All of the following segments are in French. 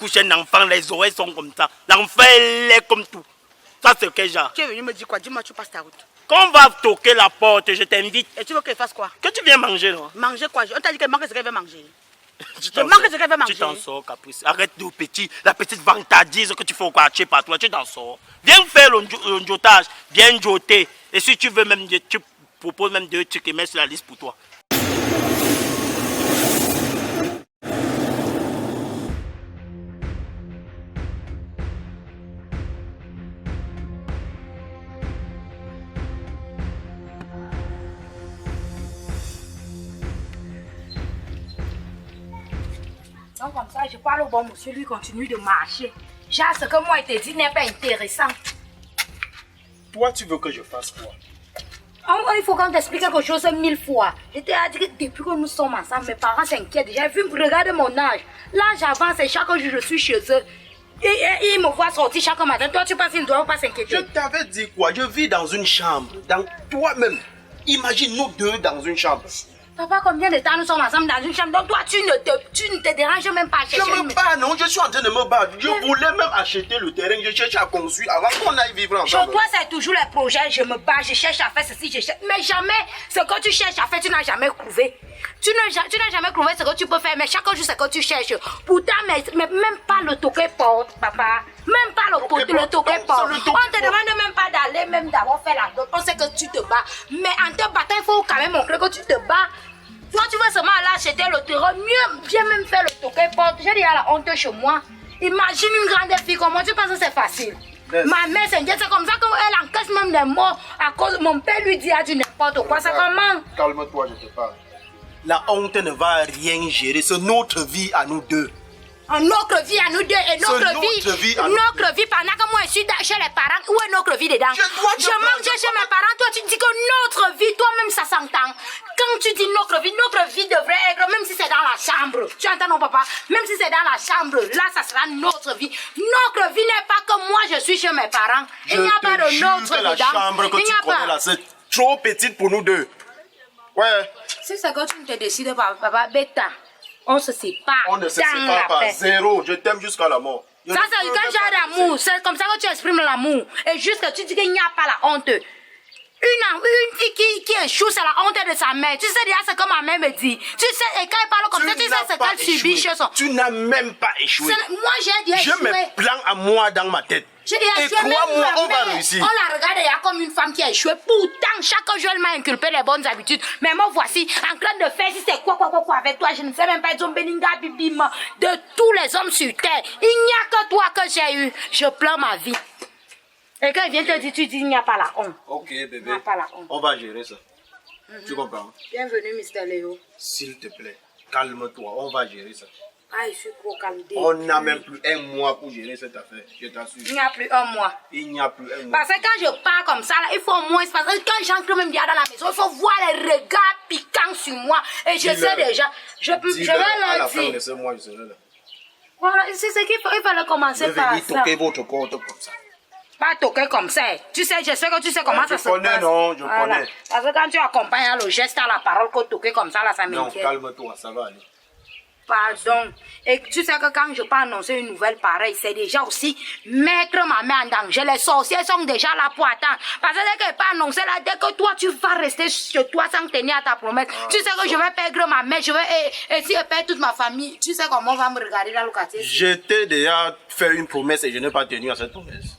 accouché un enfant, les oreilles sont comme ça. L'enfant, elle est comme tout. Ça, c'est quel genre? Tu es venu me dire quoi? Dis-moi, tu passes ta route. Quand on va toquer la porte, je t'invite. Et tu veux qu'elle fasse quoi? Que tu viens manger, non? Manger quoi? On t'a dit qu'elle manque ce qu'elle veut manger. Je manque ce qu'elle veut manger. Tu t'en sors, Caprice. Arrête de petit. La petite vantardise que tu fais au quartier partout, tu t'en sors. Viens faire le jotage. Viens joter. Et si tu veux même, tu proposes même 2 trucs et mets sur la liste pour toi. Donc comme ça, je parle au bon monsieur, lui continue de marcher. Genre, ce que moi, il te dit n'est pas intéressant. Toi, tu veux que je fasse quoi? Il faut qu'on t'explique quelque chose 1000 fois. Je t'ai dit que depuis que nous sommes ensemble, mes parents s'inquiètent. J'ai vu, regarde mon âge. L'âge avance et chaque jour, je suis chez eux. Et ils me voient sortir chaque matin. Toi, tu penses qu'ils ne doivent pas s'inquiéter? Je t'avais dit quoi? Je vis dans une chambre. Dans toi-même. Imagine nous deux dans une chambre. Papa, combien de temps nous sommes ensemble dans une chambre? Donc toi, tu ne te déranges même pas à chercher. Je me bats, non? Je suis en train de me battre. Je voulais même acheter le terrain. Je cherche à construire avant qu'on aille vivre ensemble. Chez toi, c'est toujours les projets. Je me bats, je cherche à faire ceci, je cherche. Mais jamais ce que tu cherches à faire, tu n'as jamais trouvé. Tu n'as jamais trouvé ce que tu peux faire, mais chaque jour, c'est ce que tu cherches. Pourtant, mais même pas le toquet porte, papa. Même pas le toquet porte. On te demande même pas d'aller, même d'avoir fait la dot. On sait que tu te bats. Mais en te battant, il faut quand même montrer que tu te bats. Toi, tu veux seulement aller acheter le terrain, mieux, bien même faire le toquet porte. J'ai dit à la honte chez moi. Imagine une grande fille comme moi, tu penses que c'est facile? Yes. Ma mère s'inquiète, c'est comme ça qu'elle encaisse même des mots à cause mon père lui dit à du n'importe quoi. C'est comment? Calme-toi, je te parle. La honte ne va rien gérer, c'est notre vie à nous deux. Notre vie à nous deux et notre vie pendant que moi je suis chez les parents. Où est notre vie dedans? Je mange chez mes parents, toi tu dis que notre vie, toi-même ça s'entend. Quand tu dis notre vie devrait être, même si c'est dans la chambre. Tu entends non papa? Même si c'est dans la chambre, là ça sera notre vie. Notre vie n'est pas que moi je suis chez mes parents. Il n'y a pas de notre vie la chambre que tu connais là, c'est trop petite pour nous deux. Ouais. C'est ça que tu ne te décides pas, papa, bêta. On se sépare. On ne se sépare pas. Zéro. Je t'aime jusqu'à la mort. Ça, c'est quand j'ai d'amour. C'est comme ça que tu exprimes l'amour. Et juste que tu dis qu'il n'y a pas la honte. Une fille qui échoue, c'est la honte de sa mère. Tu sais déjà ce que ma mère me dit. Tu sais, et quand elle parle comme ça, tu sais ce qu'elle subit chez son. Tu n'as même pas échoué. Moi, j'ai déjà échoué. Je me plans à moi dans ma tête. Et crois-moi, on va réussir. On la regarde il y a comme une femme qui a échoué. Pourtant, chaque jour, elle m'a inculpé les bonnes habitudes. Mais moi, voici, en train de faire, si c'est quoi avec toi, je ne sais même pas, ils ont Beninga Bibim, de tous les hommes sur terre. Il n'y a que toi que j'ai eu. Je pleure ma vie. Et quand il vient te dire, tu dis, il n'y a pas la honte. Ok, bébé. Il n'y a pas la honte. On va gérer ça. Tu comprends? Bienvenue, Mr. Léo. S'il te plaît, calme-toi, on va gérer ça. Ah, je suis trop calmé. On n'a même plus un mois pour gérer cette affaire, je t'assure. Il n'y a plus un mois. Il n'y a plus un mois. Parce que quand je pars comme ça, là, il faut au moins, parce que quand j'entre même bien dans la maison, il faut voir les regards piquants sur moi. Et je sais déjà, je vais leur dire. À la fin de ce mois, je serai là. Voilà, c'est ce qu'il faut, il fallait commencer par ça. Toquer votre porte comme ça. Pas toquer comme ça. Tu sais, je sais que tu sais comment ça se passe. Je connais, non, je connais. Parce que quand tu accompagnes le geste à la parole, que toquer comme ça, là, ça m'inquiète. Non, calme-toi, ça va aller. Pardon. Et tu sais que quand je peux annoncer une nouvelle pareille, c'est déjà aussi mettre ma main en danger. Les sorciers sont déjà là pour attendre. Parce que dès qu'elle peut annoncer là, dès que toi tu vas rester chez toi sans tenir à ta promesse, tu sais que je vais perdre ma mère, et si je perds toute ma famille, tu sais comment on va me regarder dans le quartier. Je t'ai déjà fait une promesse et je n'ai pas tenu à cette promesse.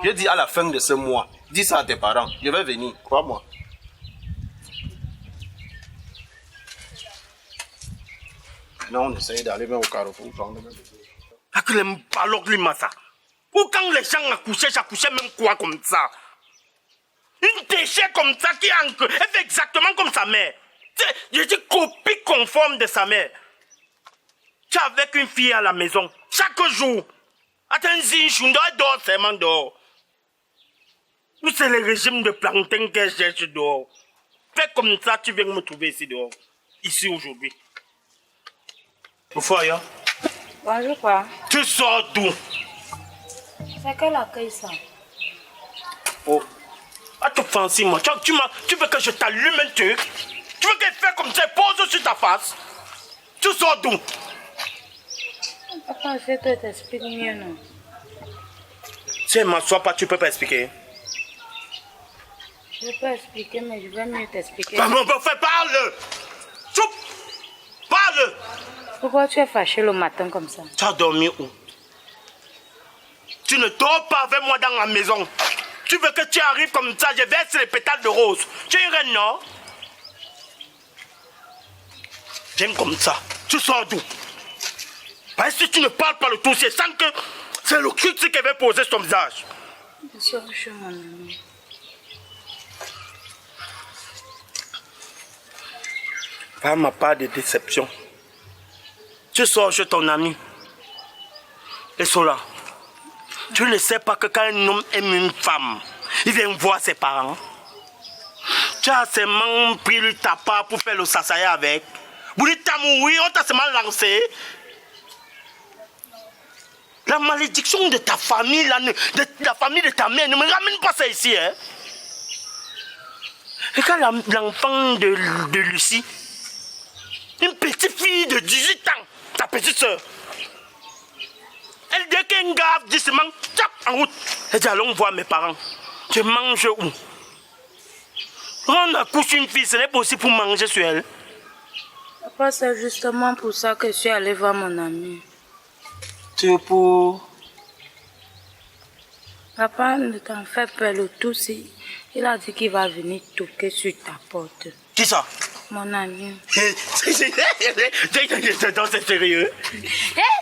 Je dis à la fin de ce mois, dis ça à tes parents, je vais venir, crois-moi. Maintenant, on essaye d'aller même au carrefour prendre même. Ou quand les gens accouchaient, j'accouchais même quoi comme ça? Une déchet comme ça qui elle fait exactement comme sa mère. Je dis copie conforme de sa mère. Tu es avec une fille à la maison, chaque jour. Attends, je dors seulement dehors. Ou c'est le régime de plantain que je cherche dehors. Fais comme ça, tu viens me trouver ici dehors. Ici aujourd'hui. Pourquoi, ya? Bonjour, quoi. Tu sors d'où? C'est quel accueil ça? Oh. Ah, tu fancy, moi. Tu veux que je t'allume un truc? Tu veux qu'elle fasse comme ça, pose sur ta face? Tu sors d'où? Papa, je te t'explique mieux, non? Si elle m'assoit pas, tu peux pas expliquer. Je peux expliquer, mais je vais mieux t'expliquer. Maman, parle! Choup! Parle! Pourquoi tu es fâché le matin comme ça? Tu as dormi où? Tu ne dors pas avec moi dans la maison. Tu veux que tu arrives comme ça, je verse les pétales de rose. Tu es une reine, non? J'aime comme ça. Tu sors d'où? Parce que tu ne parles pas le tout, c'est sans que c'est le cul qui va poser son visage. Je sors chez mon ami. Pas ma part de déception. Tu sors chez ton ami. Et cela, tu ne sais pas que quand un homme aime une femme, il vient voir ses parents. Tu as seulement pris ta part pour faire le sasaya avec. Vous dites oui, on t'a seulement lancé. La malédiction de ta famille, de la famille de ta mère, ne me ramène pas ça ici. Hein? Regarde l'enfant de Lucie. Une petite fille de 18 ans, ta petite soeur. Elle dit qu'un gars dit seulement, tap, en route. Elle dit, allons voir mes parents. Tu manges où? On accouche une fille, ce n'est pas aussi pour manger sur elle. Papa, c'est justement pour ça que je suis allée voir mon ami. C'est pour... Papa, ne t'en fais pas le tout. Il a dit qu'il va venir toquer sur ta porte. Qui ça? Mon ami. C'est sérieux?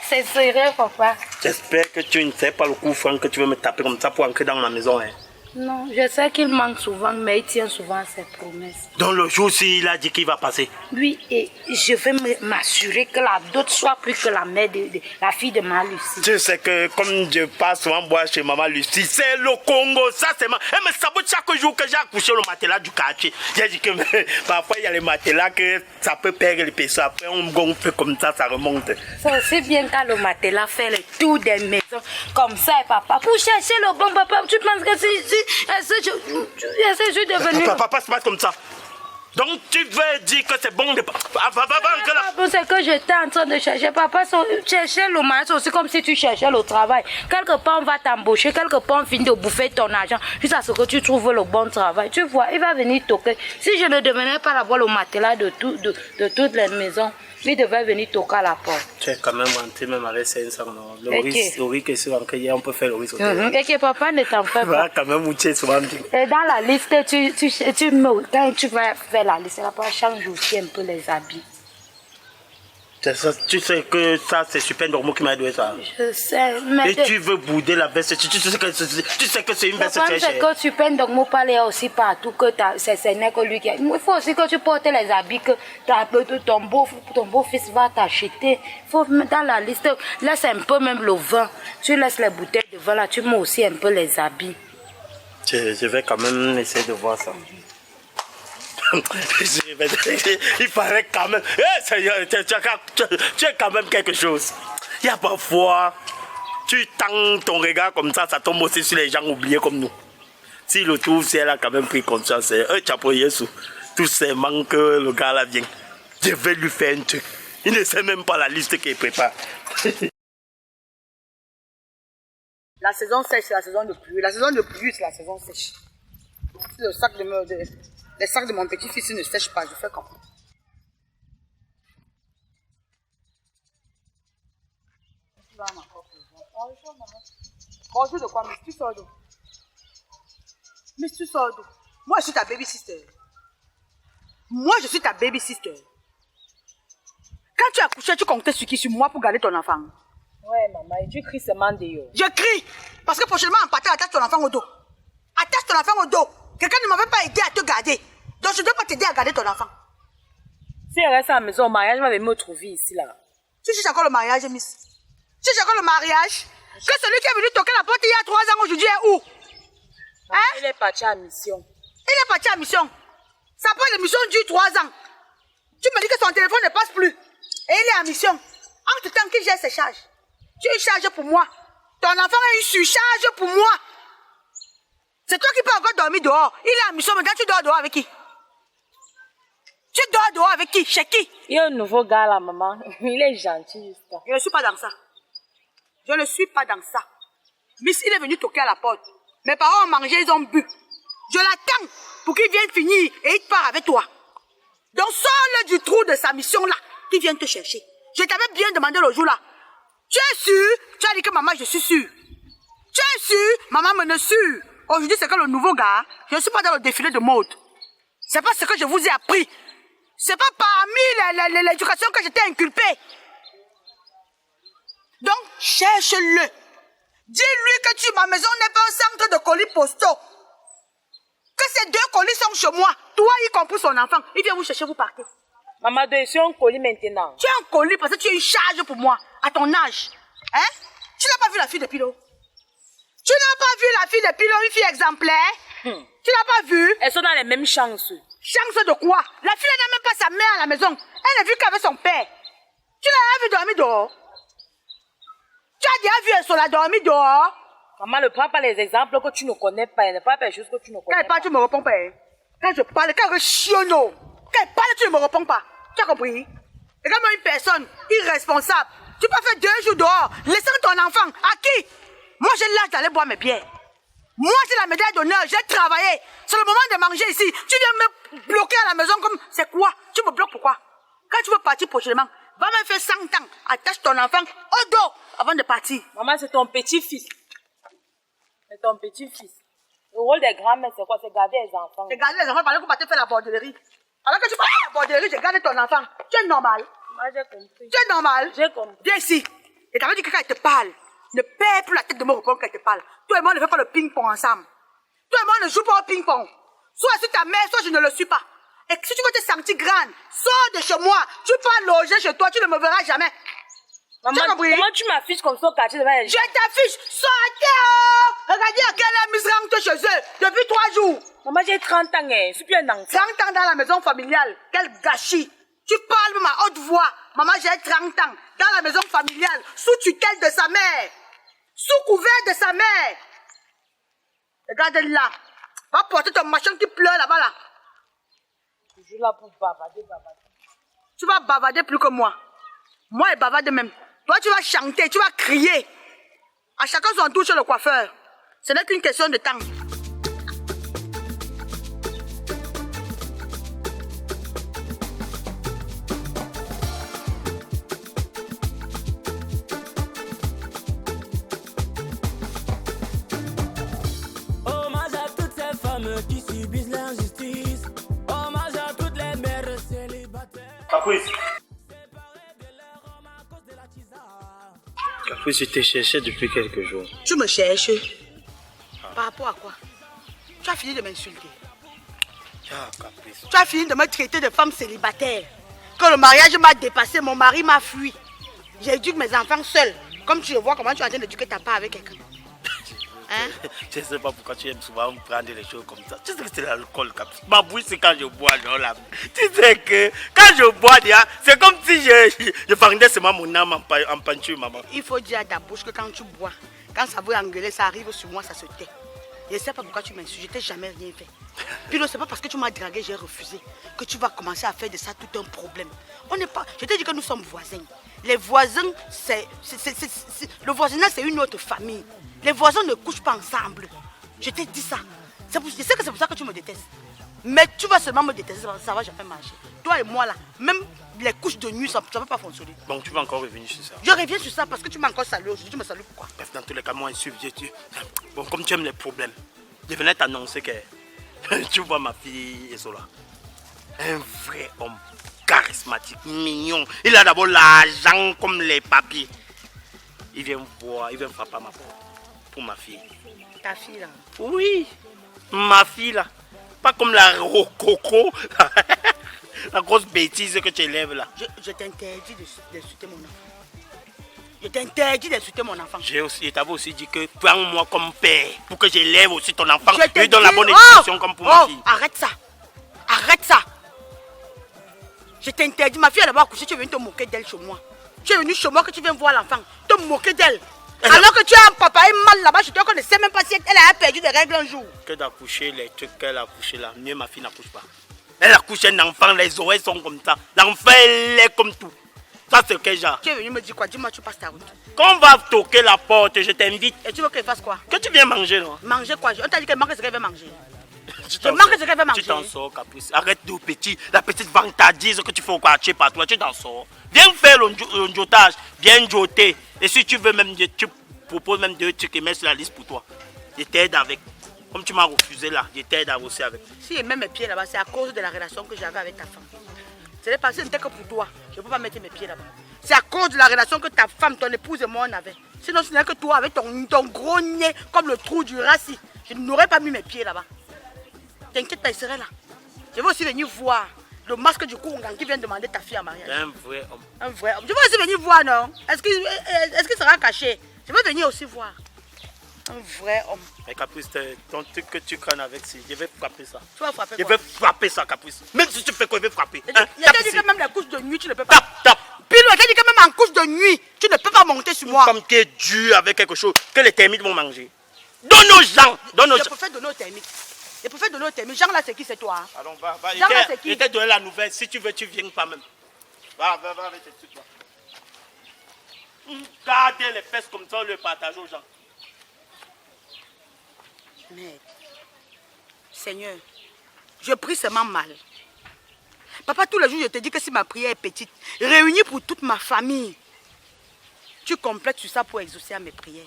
C'est sérieux, papa. J'espère que tu ne sais pas le coup franc que tu veux me taper comme ça pour entrer dans la maison. Hein. Non, je sais qu'il manque souvent, mais il tient souvent à ses promesses. Dans le jour-ci, il a dit qu'il va passer. Oui, et je vais m'assurer que la dot soit plus que la mère de la fille de ma Lucie. Tu sais que comme je passe souvent boire chez maman Lucie, c'est le Congo, ça c'est ma... Elle me sabote chaque jour que j'ai accouché le matelas du quartier. J'ai dit que parfois il y a les matelas que ça peut perdre l'épaisseur. Après on gonfle comme ça remonte. C'est aussi bien quand le matelas fait le tour des maisons comme ça, papa. Pour chercher le bon papa, tu penses que c'est... Je suis devenu... Papa, c'est pas comme ça. Donc tu veux dire que c'est bon de... C'est que j'étais en train de chercher. Papa, chercher le mariage, c'est aussi comme si tu cherchais le travail. Quelque part, on va t'embaucher. Quelque part, on finit de bouffer ton argent. Jusqu'à ce que tu trouves le bon travail. Tu vois, il va venir toquer. Si je ne devenais pas d'avoir le matelas de toutes les maisons, il devait venir toquer à la porte. Tu es quand même rentré même avec 500 €. Le risque est sur on peut faire le risque. Et que papa ne t'en fait pas. Quand même, tu es souvent dit. Et dans la liste, quand tu vas faire la liste, papa change aussi un peu les habits. Tu sais que ça, c'est super normal qui m'a donné ça. Je sais, mais... Et tu veux bouder la veste, tu sais que c'est une veste très chère. C'est que Super Ndongmo parle aussi partout, que ce n'est que lui qui a... Il faut aussi que tu portes les habits que ton beau-fils va t'acheter. Il faut dans la liste, laisse un peu même le vin. Tu laisses les bouteilles de vin là, tu mets aussi un peu les habits. Je vais quand même essayer de voir ça. Il paraît quand même... tu es quand même quelque chose. Il y a parfois... Tu tends ton regard comme ça tombe aussi sur les gens oubliés comme nous. Si le tout, si elle a quand même pris conscience, tout simplement que le gars là vient. Je vais lui faire un truc. Il ne sait même pas la liste qu'il prépare. La saison sèche, c'est la saison de pluie. La saison de pluie, c'est la saison sèche. Les sacs de mon petit-fils ne sèchent pas, je fais comme ça. Bonjour de quoi, mais tu sors d'où? Mais tu sors d'où? Moi, je suis ta baby sister. Moi, je suis ta baby sister. Quand tu as couché, tu comptais sur qui? Sur moi pour garder ton enfant. Ouais, maman, et tu cries seulement de yo. Je crie parce que prochainement, en partant, attache ton enfant au dos. Attache ton enfant au dos. Quelqu'un ne m'avait pas aidé à te garder. Donc, je ne dois pas t'aider à garder ton enfant. Si elle reste à la maison au mariage, elle va venir me trouver ici, là. Tu cherches encore le mariage, Miss? Tu cherches encore le mariage? Que celui qui est venu toquer la porte il y a 3 ans aujourd'hui est où? Hein? Il est parti à mission. Il est parti à mission. Sa part de mission dure 3 ans. Tu me dis que son téléphone ne passe plus. Et il est en mission. Entre-temps qu'il gère ses charges. Tu es chargé pour moi. Ton enfant a une surcharge pour moi. C'est toi qui peux encore dormir dehors. Il est en mission, maintenant tu dors dehors avec qui? Tu dors dehors avec qui? Chez qui? Il y a un nouveau gars là, maman. Il est gentil, juste. Je ne suis pas dans ça. Je ne suis pas dans ça. Miss, il est venu toquer à la porte. Mes parents ont mangé, ils ont bu. Je l'attends pour qu'il vienne finir et il part avec toi. Donc sors-le du trou de sa mission-là, qu'il vienne te chercher. Je t'avais bien demandé le jour-là. Tu es sûr? Tu as dit que maman, je suis sûr. Tu es sûr? Maman me ne sûr. Aujourd'hui, c'est que le nouveau gars, je ne suis pas dans le défilé de mode. C'est pas ce que je vous ai appris. C'est pas parmi l'éducation que j'étais inculpée. Donc, cherche-le. Dis-lui que ma maison n'est pas un centre de colis postaux. Que ces 2 colis sont chez moi. Toi, y compris son enfant. Il vient vous chercher, vous partez. Maman, je suis en colis maintenant. Tu es un colis parce que tu es une charge pour moi, à ton âge. Hein? Tu n'as pas vu la fille de Pilo? Tu n'as pas vu la fille de Pilo, une fille exemplaire? Tu n'as pas vu? Elles sont dans les mêmes chances. Chance de quoi? La fille n'a même pas sa mère à la maison. Elle n'a vu qu'avec son père. Tu l'as vu dormir dehors? Tu as déjà vu elle sur la dormir dehors? Maman, ne prends pas les exemples que tu ne connais pas. Elle ne parle pas des choses que tu ne connais Quand elle parle, tu ne me réponds pas. Hein? Quand je parle, quand je chionne, quand elle parle, tu ne me réponds pas. Tu as compris? Et comme une personne irresponsable, tu peux faire 2 jours dehors, laissant ton enfant. À qui? Moi, j'ai l'âge d'aller boire mes bières. Moi, c'est la médaille d'honneur. J'ai travaillé. C'est le moment de manger ici. Tu viens me bloquer à la maison comme... C'est quoi? Tu me bloques pourquoi? Quand tu veux partir prochainement, va me faire 100 ans. Attache ton enfant au dos avant de partir. Maman, c'est ton petit-fils. C'est ton petit-fils. Le rôle des grands-mères, c'est quoi? C'est garder les enfants. C'est garder les enfants pendant que tu partais faire la bordellerie. Alors que tu partais faire la bordellerie, j'ai gardé ton enfant. Tu es normal. Moi, j'ai compris. Tu es normal. J'ai compris. Viens ici. Et t'avais dit que quand elle te parle, ne perds plus la tête de me répondre quand elle te parle. Toi et moi, on ne fait pas le ping-pong ensemble. Toi et moi, on ne joue pas au ping-pong. Soit je suis ta mère, soit je ne le suis pas. Et si tu veux te sentir grande, sors de chez moi. Tu peux loger chez toi, tu ne me verras jamais. Maman, comment tu m'affiches comme ça au quartier devant les gens? Je t'affiche. Sortez, oh! Regardez à quelle heure Miss rentre chez eux. Depuis 3 jours. Maman, j'ai 30 ans, hein. Je suis plus un enfant. 30 ans dans la maison familiale. Quel gâchis. Tu parles même à haute voix. Maman, j'ai 30 ans. Dans la maison familiale. Sous tutelle de sa mère. Sous couvert de sa mère. Regarde là. Va porter ton machin qui pleure là-bas là. Je suis là pour bavarder. Tu vas bavarder plus que moi. Moi, et bavarde même. Toi, tu vas chanter, tu vas crier. À chacun son tour chez le coiffeur. Ce n'est qu'une question de temps. Hommage à toutes ces femmes qui subissent l'injustice. Hommage à toutes les mères célibataires. Caprice. Caprice, je t'ai cherché depuis quelques jours. Tu me cherches. Par rapport à quoi? Tu as fini de m'insulter. Ah, Caprice. Tu as fini de me traiter de femme célibataire. Quand le mariage m'a dépassé, mon mari m'a fui. J'éduque mes enfants seuls. Comme tu le vois, comment tu es en train d'éduquer ta part avec quelqu'un. Hein? Je ne sais pas pourquoi tu aimes souvent prendre les choses comme ça. Tu sais que c'est l'alcool, Caprice. Ma bouche, c'est quand je bois, non, là. Tu sais que quand je bois, c'est comme si je vendais seulement mon âme en peinture, maman. Il faut dire à ta bouche que quand tu bois, quand ça veut engueuler, ça arrive sur moi, ça se tait. Je ne sais pas pourquoi tu m'insultes, je t'ai jamais rien fait. Puis non, c'est pas parce que tu m'as dragué, j'ai refusé, que tu vas commencer à faire de ça tout un problème. On n'est pas... Je t'ai dit que nous sommes voisins. Les voisins, le voisinage, c'est une autre famille. Les voisins ne couchent pas ensemble. Je t'ai dit ça. Je sais que c'est pour ça que tu me détestes. Mais tu vas seulement me détester, ça va jamais marcher. Toi et moi là, même les couches de nuit, ça ne va pas fonctionner. Donc tu vas encore revenir sur ça. Je reviens sur ça parce que tu m'as encore salué aujourd'hui. Tu me salues pourquoi? Bref, dans tous les cas, moi, bon, comme tu aimes les problèmes, je venais t'annoncer que tu vois ma fille Esola. Un vrai homme charismatique, mignon. Il a d'abord l'argent comme les papiers. Il vient voir, il vient frapper à ma porte pour ma fille. Ta fille là? Oui, ma fille là. Pas comme la rococo, la grosse bêtise que tu élèves là. Je t'interdis d'insulter mon enfant. Je t'interdis d'insulter mon enfant. Je t'avais aussi dit que prends-moi comme père pour que j'élève aussi ton enfant. Je lui donne la bonne éducation comme pour ma fille. Arrête ça. Arrête ça. Je t'interdis. Ma fille elle va accoucher, tu es venu te moquer d'elle chez moi. Tu es venu chez moi que tu viens voir l'enfant. Te moquer d'elle. Alors que tu as un papa et mal là-bas, je te ne sais même pas si elle a perdu des règles un jour. Que d'accoucher les trucs qu'elle a accouché là, mieux ma fille n'accouche pas. Elle accouche un enfant, les oreilles sont comme ça. L'enfant elle est comme tout. Ça, c'est quel genre? Tu es venu me dire quoi? Dis-moi, tu passes ta route. Quand on va toquer la porte, je t'invite. Et tu veux qu'elle fasse quoi? Que tu viens manger, non? Manger quoi? On t'a dit qu'elle manque ce qu'elle veut manger. Tu Je manque ce qu'elle veut manger. Tu t'en sors, Caprice. Arrête de petit. La petite vantardise que tu fais au quartier par toi, tu t'en sors. Viens faire l'ondiotage, viens joter. Et si tu veux même, tu proposes même 2 trucs et mets sur la liste pour toi. Je t'aide avec. Comme tu m'as refusé là, je t'aide aussi avec. Si je mets mes pieds là-bas, c'est à cause de la relation que j'avais avec ta femme. Ce n'est pas, ce n'était que pour toi. Je ne peux pas mettre mes pieds là-bas. C'est à cause de la relation que ta femme, ton épouse et moi on avait. Sinon, ce n'est que toi avec ton gros nez comme le trou du rassis. Je n'aurais pas mis mes pieds là-bas. T'inquiète pas, il serait là. Je vais aussi venir voir le masque du Koungan qui vient demander ta fille en mariage. Un vrai homme. Un vrai homme. Je vais aussi venir voir, non? Est-ce qu'il sera caché? Je vais venir aussi voir. Un vrai homme. Mais Caprice, ton truc que tu crains avec, je vais frapper ça. Tu vas frapper Je quoi? vais frapper ça, Caprice. Même si tu fais quoi, je vais frapper. Il a dit que même la couche de nuit, tu ne peux pas. Tape. Pilo, il a dit que même en couche de nuit, tu ne peux pas monter sur moi. Une femme qui est dure avec quelque chose que les termites vont manger. Donne aux gens. Je préfère donner aux termites. Je préfère donner aux termites. Jean là, c'est qui? C'est toi. Hein? Allons, va. Jean là, c'est qui? Il t'a donné la nouvelle. Si tu veux, tu viens pas même. Va avec tes trucs là. Gardez les fesses comme ça, on le partage aux gens. Merde. Seigneur, je prie seulement mal. Papa, tous les jours, je te dis que si ma prière est petite, réunie pour toute ma famille, tu complètes sur ça pour exaucer à mes prières.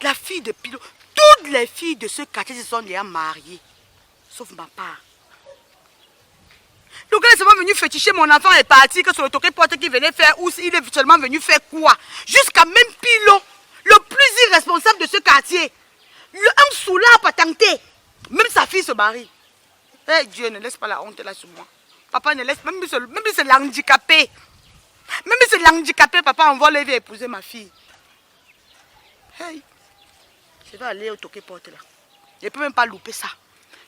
La fille de Pilo, toutes les filles de ce quartier se sont déjà mariées, sauf ma part. Donc elle est seulement venue féticher mon enfant est parti, que c'est le toqué porte qui venait faire, ou il est seulement venu faire quoi? Jusqu'à même Pilo, le plus irresponsable de ce quartier, un soulard patenté, même sa fille se marie. Hey, Dieu, ne laisse pas la honte là sur moi. Papa ne laisse, même si c'est l'handicapé. Même si c'est l'handicapé, papa envoie les vieux épouser ma fille. Hey, je vais aller au toqué porte là. Je ne peux même pas louper ça.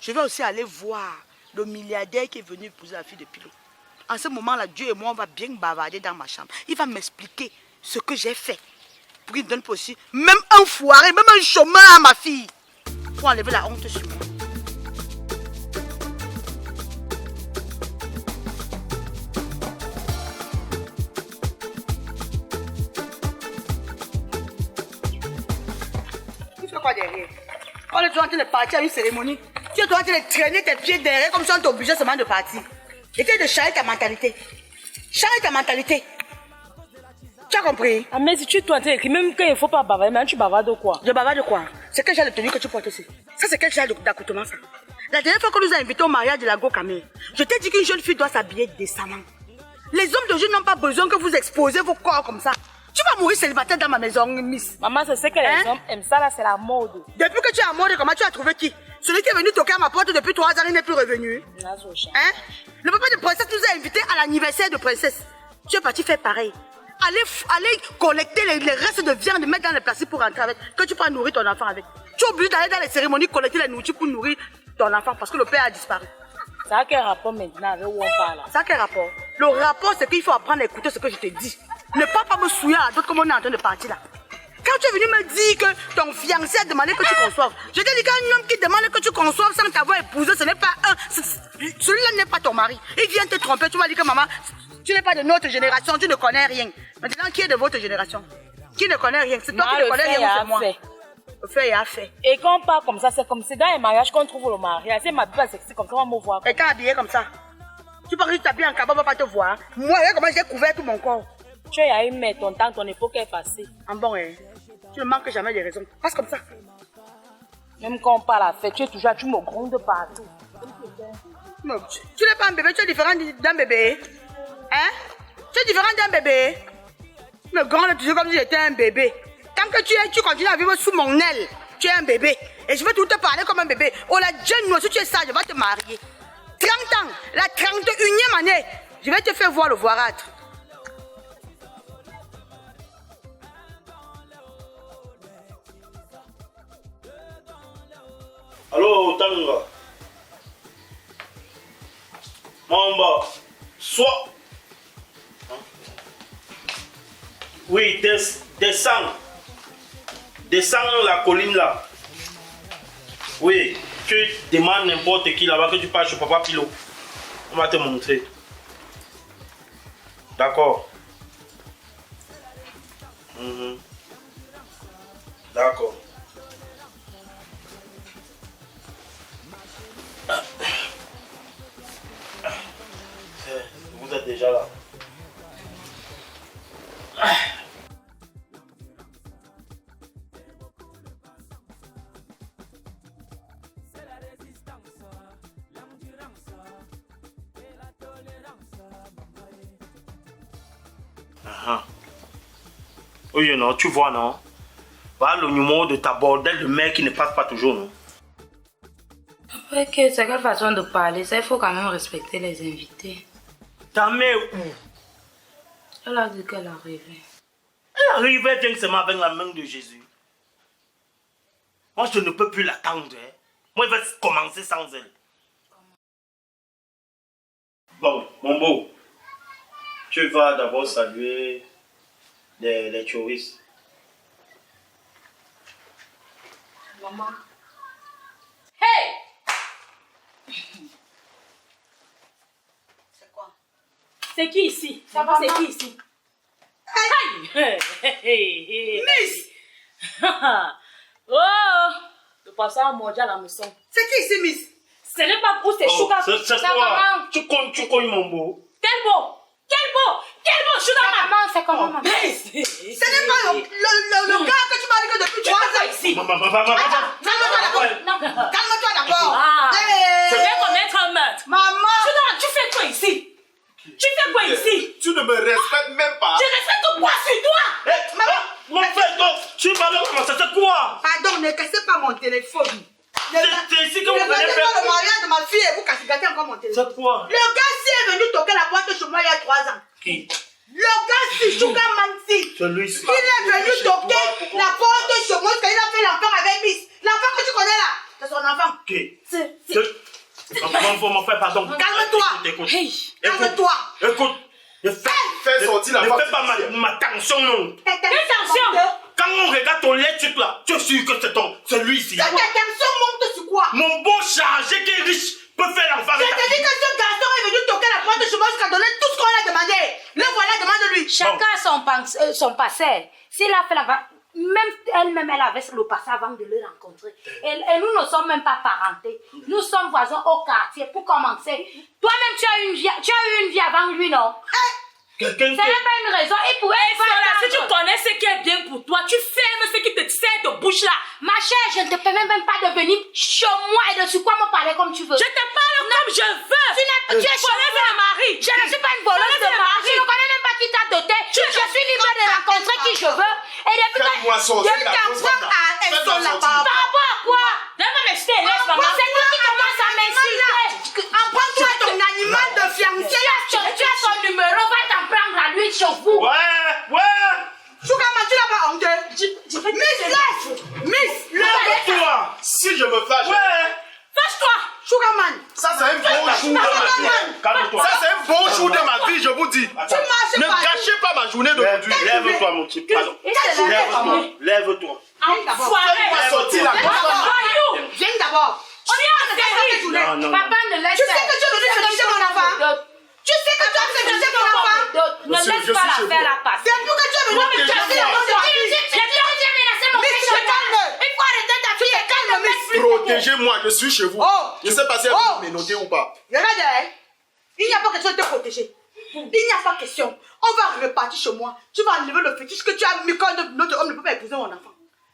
Je vais aussi aller voir le milliardaire qui est venu épouser la fille de Pilo. En ce moment-là, Dieu et moi, on va bien bavarder dans ma chambre. Il va m'expliquer ce que j'ai fait. Pour qu'il me donne possible, même un foiré, même un chômeur à ma fille. Pour enlever la honte sur moi. Tu fais quoi derrière? On est toujours en train de partir à une cérémonie. Tu es toujours en train de traîner tes pieds derrière comme si on t'obligeait seulement de partir. Essaye de changer ta mentalité. Change ta mentalité. Tu as compris? Ah, mais si tu es toi, même quand il ne faut pas bavarder, mais tu bavardes de quoi? Je bavarde de quoi? C'est quel genre de tenue que tu portes ici? Ça, c'est quel genre d'accoutrement ça? La dernière fois qu'on nous a invités au mariage de la Go Camé, je t'ai dit qu'une jeune fille doit s'habiller décemment. Les hommes d'aujourd'hui n'ont pas besoin que vous exposez vos corps comme ça. Tu vas mourir célibataire dans ma maison, Miss. Maman, c'est ce que les hommes aiment ça, là, c'est la mode. Depuis que tu es à mode, comment tu as trouvé qui? Celui qui est venu toquer à ma porte depuis 3 ans, il n'est plus revenu. Hein? Le papa de princesse nous a invités à l'anniversaire de princesse. Tu es parti faire pareil. Allez collecter les restes de viande et mettre dans les plastiques pour rentrer avec. Que tu peux nourrir ton enfant avec. Tu es obligé d'aller dans les cérémonies collecter les nourritures pour nourrir ton enfant parce que le père a disparu. Ça a quel rapport maintenant avec où on parle? Ça a quel rapport? Le rapport, c'est qu'il faut apprendre à écouter ce que je te dis. Ne pas me souiller à d'autres comme on est en train de partir là. Quand tu es venu me dire que ton fiancé a demandé que tu conçoives, je t'ai dit qu'un homme qui demande que tu conçoives sans t'avoir épousé, ce n'est pas un. Celui-là n'est pas ton mari. Il vient te tromper. Tu vas dire que maman, tu n'es pas de notre génération, tu ne connais rien. Maintenant, qui est de votre génération? Qui ne connaît rien? C'est toi qui ne connais rien ou c'est moi? Le fait est fait. Et quand on parle comme ça, c'est comme c'est dans les mariages qu'on trouve le mariage. C'est ma belle sexy comme ça, on va me voir. Et t'es habillé comme ça. Tu penses que tu t'habilles en cabane, on va pas te voir. Moi, regarde comment j'ai couvert tout mon corps. Tu es à une mère, ton temps, ton époque est passée. En bon, tu ne manques jamais de raison. Passe comme ça. Même quand on parle à fête, tu es toujours, tu me grondes partout. Non, tu n'es pas un bébé, tu es différent d'un bébé. Hein? Tu es différent d'un bébé. Tu me grondes toujours comme si j'étais un bébé. Tant que tu continues à vivre sous mon aile, tu es un bébé. Et je vais tout te parler comme un bébé. Oh la jeune, si tu es sage, je vais te marier. 30 ans, la 31e année, je vais te faire voir le voirâtre. Allô, Tanga. Mamba. Soit. Oui, descends. Descends la colline là. Oui, tu demandes n'importe qui là-bas que tu parles chez Papa Pilo. On va te montrer. D'accord. D'accord. Vous êtes déjà là. Oui, non, tu vois, non? Voilà le numéro de ta bordel de mère qui ne passe pas toujours, non? Ok, c'est quelle façon de parler? Ça, il faut quand même respecter les invités. Ta mère où? Elle a dit qu'elle arrivait. Elle arrivait bien seulement avec la main de Jésus. Moi, je ne peux plus l'attendre. Hein. Moi, il va commencer sans elle. Bon, mon beau, tu vas d'abord saluer les touristes. Maman. Hey! C'est quoi? C'est qui ici? Ça va, C'est maman? qui ici? Hey! Miss! Oh! Le passage mondial à la maison. C'est qui ici, Miss? Ce n'est pas pour ces chougas. C'est Ça quoi? va. Tu connais mon beau? Quel beau! Quel beau! Quel beau chouga, Maman, c'est comment, maman? Ce n'est pas le gars que tu m'as dit que depuis 3 ans. ici. Maman. Calme-toi d'abord. Non. Calme-toi d'abord. Ah. Hey. Je vais commettre un meurtre. Maman. Chouga, tu fais quoi ici? Tu fais quoi ici? Tu ne me respectes même pas. Je respecte quoi sur toi? Mon frère, donc, tu parles comment ça? C'est quoi? Pardon, ne cassez pas mon téléphone. C'est ici que vous Ne venez mettez faire. pas le mariage de ma fille et vous cassez encore mon téléphone. C'est quoi? Le gars-ci est venu toquer la porte chez moi il y a 3 ans. Qui? Le gars-ci, Sugar Mansi. Celui-ci. Il est venu toquer la porte chez moi quand il a fait l'enfant avec Miss. L'enfant que tu connais là, c'est son enfant. Ok. Mon frère, pardon. Calme-toi. Écoute. Calme-toi. Écoute. Fais sortir la Ne femme. fais pas ma tension, non. Quelle tension? Quand on regarde ton lait truc là, tu es sûr que c'est celui-ci. Ta tension monte sur quoi? Mon beau chargé qui est riche peut faire l'enfant Je avec ta te dis que ce garçon est venu toquer la porte chez moi jusqu'à donner tout ce qu'on a demandé. Le voilà, demande-lui. Chacun a son passé. S'il a fait la... Même elle-même, elle avait le passé avant de le rencontrer. Et nous ne sommes même pas parentés. Nous sommes voisins au quartier. Pour commencer, toi-même, tu as eu une vie avant lui, non? Quelqu'un Ce n'est pas une raison. Il pouvait pas Si tu connais ce qui est bien pour toi, tu fermes ce qui te sert de bouche là. Ma chère, je ne te permets même pas de venir chez moi et de sur quoi me parler comme tu veux. Je te parle comme je veux. Tu es chez le mari. Je ne suis pas une voleuse de mari. Je ne connais même pas qui t'a doté. Je suis libre de rencontrer qui je veux. Et depuis Fais-moi sortir Je la grosse t'apprends femme. à Fais-moi insulter la sortir. parole. par rapport à quoi? Donne-moi mes stèles, laisse maman. C'est toi qui commence à m'insulter. Apprends-toi ton animal de fiancé. Tu as son numéro, va t'en prendre à lui chez vous. Ouais. Sugarman, tu n'as pas honte. Miss, laisse. Miss, lève. Toi. Si je me fâche, Ouais. Fâche-toi. Sugarman, ça c'est un bon jour de ma vie. Calme-toi. Ça c'est un bon jour de ma vie, je vous dis. tu marches Ne pas. gâchez pas ma journée d'aujourd'hui. Lève-toi, mon petit. Pardon. Il se lève comment? Lève-toi. Fais-moi sortir la grosse femme. Voyou. Viens d'abord. Non. Papa, ne laisse Tu sais que tu es venu féticher mon enfant. Tu sais que tu as fétiché mon enfant. Ne Monsieur, laisse je pas suis chez l'affaire vous. à passer. C'est pour que tu es venu me casser la porte de ma fille. Mais tu te calmes. Il faut arrêter ta fille et calme, mais Protégez-moi, je suis chez vous. Oh. Je sais pas si elle Oh. peut me noter ou pas. Regarde, hein. Il n'y a pas question de te protéger. Il n'y a pas question. On va repartir chez moi. Tu vas enlever le fétiche que tu as mis quand notre homme ne peut pas épouser mon enfant.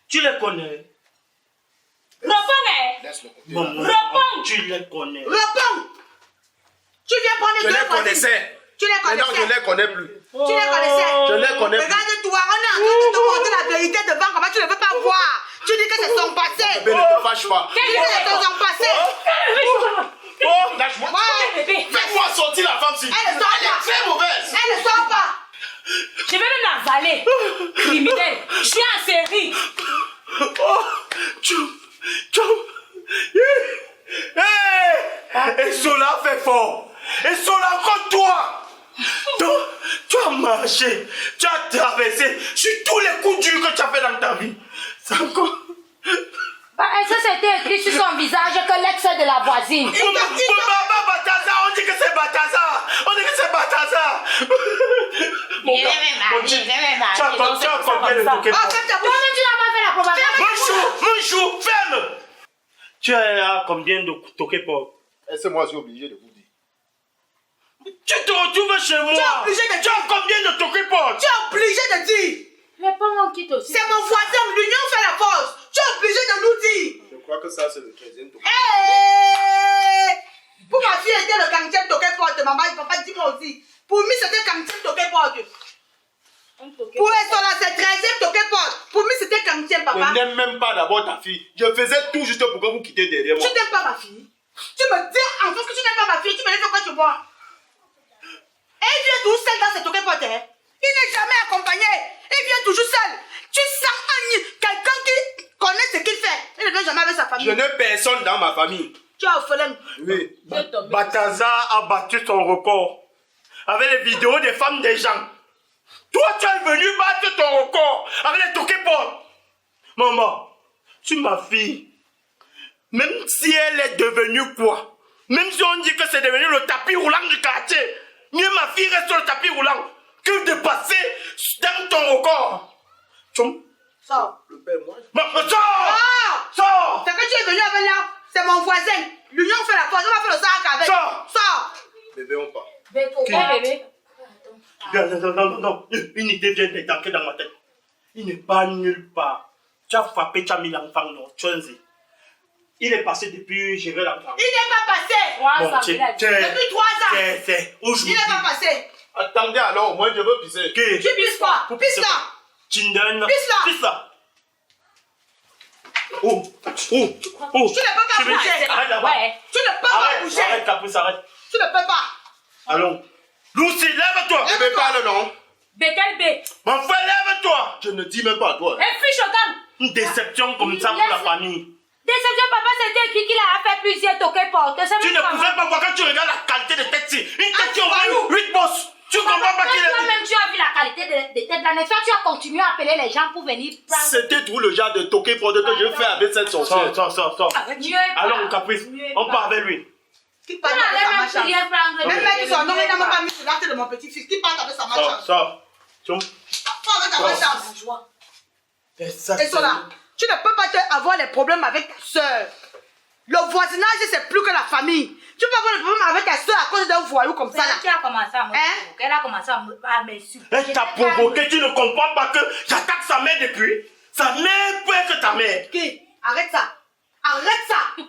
Tu les connais. Réponds, Laisse-le côté. Réponds. Tu les connais. Réponds. Tu viens prendre Je deux les voisines. connaissais. Tu les Maintenant, je connaissais. les connais plus. Tu les connaissais. Je les connais plus. Regarde-toi, on est en train de te montrer la vérité devant. Comment tu ne veux pas voir? Tu dis que c'est son passé. Bébé, ne te fâche pas. Tu dis que c'est son passé. Oh, lâche-moi. Ouais. Bébé. Fais-moi sortir la femme, s'il vous plaît. Elle ne sort Elle est pas. très mauvaise. Elle ne sort pas. Je vais même l'avaler. Criminel. Je suis en série. Et cela fait fort. Et cela contre toi. Donc, tu as marché, tu as traversé sur tous les coups durs que tu as fait dans ta vie. C'est encore. est-ce que c'était écrit sur son visage que l'ex de la voisine? Baba Bataza, on dit que c'est Bataza. On dit que c'est Bataza. Bataza. Mon gars, mon Dieu. Tu as combien de toquets? Oh, ferme ta bouche. Toi-même, tu n'as pas fait la propagande. Mon chou, ferme. Tu as combien de toquets pour? C'est moi, je suis obligé de vous dire. Tu te retrouves chez moi. Tu es obligé de Tu as combien de toquets pour? Tu es obligé de dire. Mais pas mon quitte aussi. C'est mon voisin, l'union fait la force. Tu es obligé de nous dire. Je crois que ça, c'est le 13e tour. Hey! Pour ma fille, c'était le 40e toquet porte. Maman, papa, dis-moi aussi. Pour moi, c'était le 40e toquet porte. Pour elle, c'est le 13e toquet porte. Pour moi, c'était le 40e, papa. Je n'aime même pas d'abord ta fille. Je faisais tout juste pour que vous quittez derrière moi. Tu n'aimes pas ma fille. Tu me dis en fait que tu n'aimes pas ma fille. Tu me laisses quoi tu bois. Et il vient toujours seul dans ce toquet porte. Il n'est jamais accompagné. Il vient toujours seul. Tu sens quelqu'un qui connaît ce qu'il fait. Il ne vient jamais avec sa famille. Je n'ai personne dans ma famille. Tu es orphelin. Oui. Bataza a battu son record avec les vidéos des femmes des gens. Toi, tu es venu battre ton record avec les toquets portes. Maman, tu ma fille. Même si elle est devenue quoi? Même si on dit que c'est devenu le tapis roulant du quartier, mieux ma fille reste sur le tapis roulant que de passer dans ton record. Sors. Le père, moi. Sors! Sors! C'est que tu es venu avec là. C'est mon voisin. L'union fait la force. On va faire le sac avec. Sors! Sors. Bébé, on part. Bébé. Non. Une idée vient d'être dans ma tête. Il n'est pas nulle part. Tu as frappé, tu as mis l'enfant dans Chonzi. Il est passé depuis gérer l'enfant. Il n'est pas passé. Bon, Depuis 3 ans. c'est aujourd'hui. Il n'est pas passé. Attendez alors, moi je veux pisser. Que? Tu pisses quoi? Pisse là. Chinden. Pisse là. Oh. Tu ne peux pas bouger. Arrête là-bas. Ouais. Tu ne peux pas bouger. Arrête, Caprice, arrête. Tu ne peux pas. Allons. Lucie, lève-toi. Bébé, parle non. Quel B? Mon frère, lève-toi. Je ne dis même pas à toi. Et fiche au calme. Une déception comme ça pour la famille. Déception, papa, c'était écrit qu'il a fait plusieurs toquets portes. Tu ne pouvais pas voir quand tu regardes la qualité de tête. Une tête qui a 8 bosses. Tu comprends pas qu'il est. Toi-même, tu as vu la qualité de tête là. Tu as continué à appeler les gens pour venir prendre. C'était tout le genre de toqué pour que je fais avec cette sorcière. Sors. Allons, Caprice. On part avec lui. Qui parle avec sa machin? Même mec qui son nom, il n'a même pas mis sur l'acte de mon petit-fils. Qui parle avec sa machin? Sors. Pas avec ta machin. Et cela, tu ne peux pas avoir des problèmes avec ta soeur. Le voisinage, c'est plus que la famille. Tu peux avoir des problèmes avec ta soeur à cause d'un voyou comme ça là. Qui a commencé à me provoquer? Elle a commencé à m'insulter. Elle t'a provoqué, tu ne comprends pas que j'attaque sa mère depuis. Sa mère peut être ta mère. Qui? Arrête ça. Arrête ça.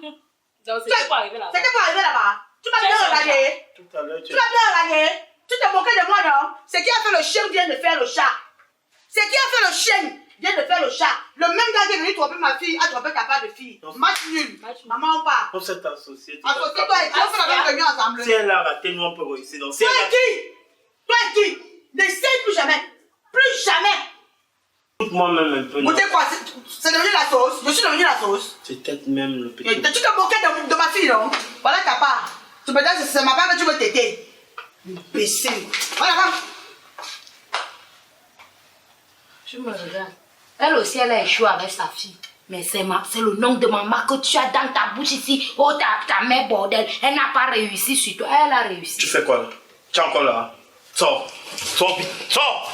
Donc, c'était pour arriver là. C'était pour arriver là-bas. Tu vas bien regarder. Tout à l'heure, Tu vas bien regarder. Tu te moquais de moi, non? C'est qui a fait le chien vient de faire le chat. C'est qui a fait le chien vient de faire le chat. Le même gars qui est venu tromper ma fille a trompé ta part de fille. Match nul. Maman, on part. On s'est associés. Associé-toi et toi, on fait la même réunion ensemble. Si elle a raté, nous on peut réussir. Donc, si Toi elle a... et qui? Toi et qui? N'essaye plus jamais. Plus jamais. Moi-même un peu. non. Goûtez quoi? C'est devenu la sauce. Je suis devenu la sauce. C'est peut-être même le petit. Et tu te moquais de ma fille, non? Voilà ta part. Tu me dis que c'est ma part que tu veux t'aider. Imbécile. Voilà, va. Je me regarde. Elle aussi, elle a échoué avec sa fille. Mais c'est le nom de maman que tu as dans ta bouche ici. Oh, ta mère, bordel. Elle n'a pas réussi sur toi. Elle a réussi. Tu fais quoi là? Tu es encore là? Sors. Sors vite. Sors.